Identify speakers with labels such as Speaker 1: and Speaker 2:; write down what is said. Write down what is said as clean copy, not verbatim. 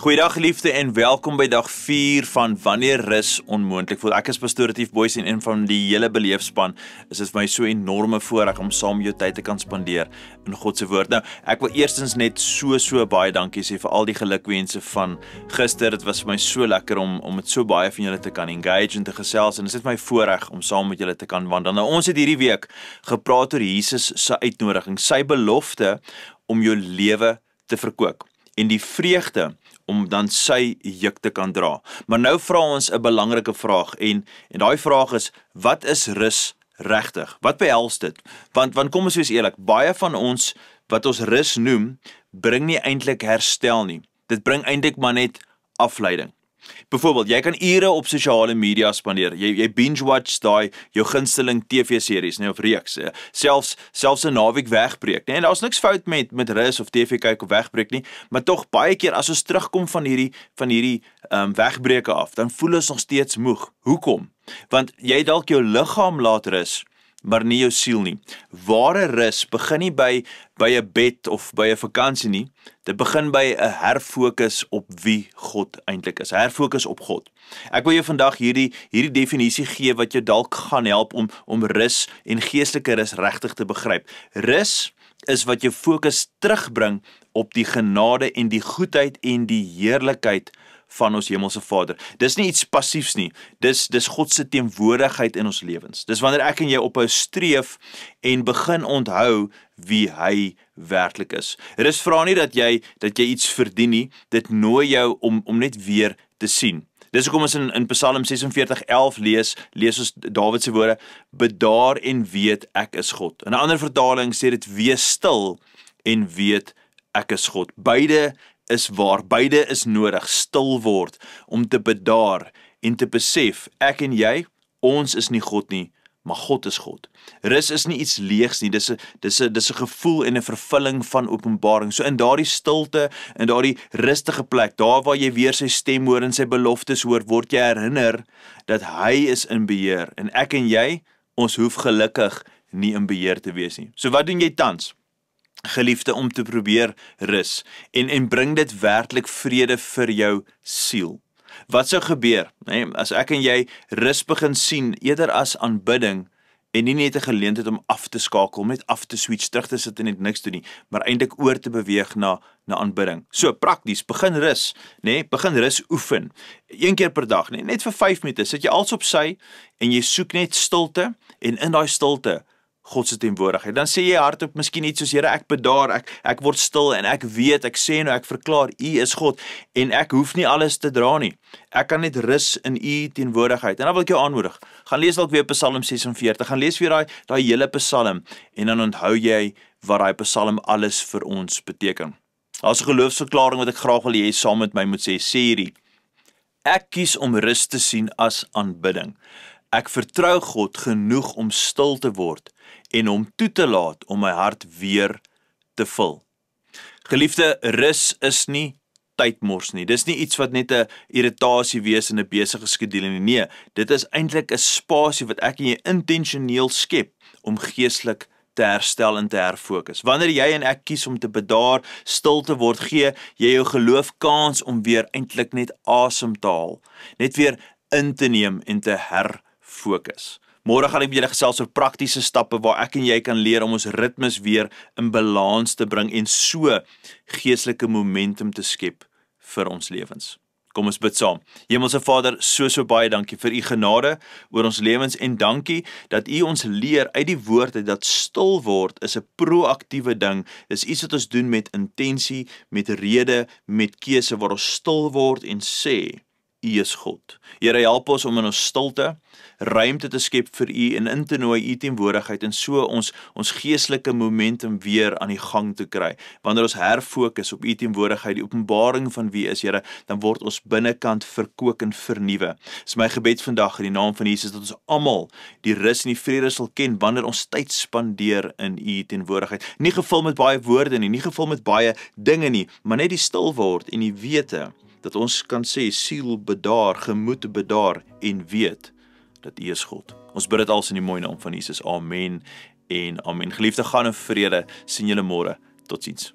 Speaker 1: Goeiedag geliefde en welkom by dag 4 van Wanneer Rus Onmoontlik voel. Ek is Pastoor Retief Boys en een van die hele beleefspan. Is dit vir my so enorme voorreg om saam met jou tyd te kan spandeer in God se woord. Nou, ek wil eerstens net so baie dankie sê vir al die gelukwense van gister. Dit was vir my so lekker om met so baie van julle te kan engage en te gesels en dit is my voorreg om saam met julle te kan wandel. Nou, ons het hierdie week gepraat oor Jesus se uitnodiging, sy belofte om jou lewe te verkoop en die vreugde om dan sy juk te kan dra. Maar nou vra ons 'n belangrike vraag en daai vraag is, wat is rus regtig? Wat behels dit? Want kom ons wees eerlik, baie van ons wat ons rus noem, bring nie eintlik herstel nie. Dit bring eintlik maar net afleiding. Byvoorbeeld, jy kan ure op sosiale media spandeer. Jy binge-watch daai jou gunsteling TV-series, of reeks. Selfs 'n naweek wegbreek. En daar's niks fout met rus of TV kyk of wegbreek nie, maar tog baie keer as ons terugkom van hierdie wegbreke af, dan voel ons nog steeds moeg. Hoekom? Want jy dalk jou liggaam laat rus, maar nie jou siel nie. Ware rus begin nie by 'n bed of by 'n vakansie nie. Dit begin by 'n herfokus op wie God eintlik is. Herfokus op God. Ek wil jou vandag hierdie definisie gee wat jou dalk gaan help om rus en geestelike rus regtig te begryp. Rus is wat jou fokus terugbring op die genade en die goedheid en die heerlikheid van ons hemelse Vader. Dis nie iets passiefs nie. Dis God se teenwoordigheid in ons lewens. Dis wanneer ek en jy ophou streef en begin onthou wie hy werklik is. Rus vra nie dat jy iets verdien nie. Dit nooi jou om net weer te sien. Dis hoekom ons in Psalm 46:11 lees ons Dawid se woorde: bedaar en weet ek is God. In 'n ander vertaling sê dit: wees stil en weet ek is God. Beide is waar, beide is nodig, stil word, om te bedaar en te besef, ek en jy, ons is nie God nie, maar God is God. Rus is nie iets leegs nie, dis 'n gevoel en 'n vervulling van openbaring. So in daardie stilte, in daardie rustige plek, daar waar jy weer sy stem hoor en sy beloftes hoor, word jy herinner dat hy is in beheer. En ek en jy, ons hoef gelukkig nie in beheer te wees nie. So wat doen jy tans? Geliefde, om te probeer rus en bring dit werklik vrede vir jou siel. Wat sou gebeur, as ek en jy rus begin sien eerder as aanbidding en nie net 'n geleentheid om af te skakel, om net af te switch, terug te sit en net niks doen nie, maar eintlik oor te beweeg na aanbidding. So prakties, begin rus, begin rus oefen. 1 keer per dag, net vir 5 minute, sit jy als op sy en jy soek net stilte en in daai stilte God se teenwoordigheid. Dan sê jy hardop miskien iets soos: Here, ek bedaar, ek word stil en ek weet, ek sê nou, ek verklaar, U is God en ek hoef nie alles te dra nie. Ek kan net rus in U teenwoordigheid. En dan wil ek jou aanmoedig, gaan lees dalk weer Psalm 46, gaan lees weer daai hele Psalm en dan onthou jy wat daai Psalm alles vir ons beteken. Daar's 'n geloofsverklaring wat ek graag wil hê jy saam met my moet sê hierdie: ek kies om rus te sien as aanbidding. Ek vertrou God genoeg om stil te word en hom toe te laat om my hart weer te vul. Geliefde, rus is nie tydmors nie. Dis nie iets wat net 'n irritasie wees in 'n besige skedule nie. Nee, dit is eintlik 'n spasie wat ek en jy intentioneel skep om geestelik te herstel en te herfokus. Wanneer jy en ek kies om te bedaar, stil te word, gee jy jou geloof kans om weer eintlik net asem te haal, net weer in te neem en te herfokus. Môre gaan ek met julle gesels oor praktiese stappe waar ek en jy kan leer om ons ritmes weer in balans te bring en so geestelike momentum te skep vir ons lewens. Kom ons bid saam. Hemelse Vader, so baie dankie vir U genade oor ons lewens en dankie dat U ons leer uit die woord uit dat stil word is 'n proaktiewe ding. Dis iets wat ons doen met intensie, met rede, met keuse waar ons stil word en sê: U is God. Here, help ons om in ons stilte ruimte te skep vir U en in te nooi U teenwoordigheid en so ons geestelike momentum weer aan die gang te kry. Wanneer ons herfokus op U teenwoordigheid, die openbaring van wie is, Here, dan word ons binnekant verkook en vernuwe. Dis my gebed vandag in die naam van Jesus dat ons almal die rus en die vrede sal ken wanneer ons tyd spandeer in U teenwoordigheid. Nie gevul met baie woorde nie gevul met baie dinge nie, maar net die stil word en die wete dat ons kan sê: siel bedaar, gemoed bedaar en weet dat U is God. Ons bid dit als in die mooi naam van Jesus. Amen en amen. Geliefde, gaan in vrede. Sien julle môre. Totsiens.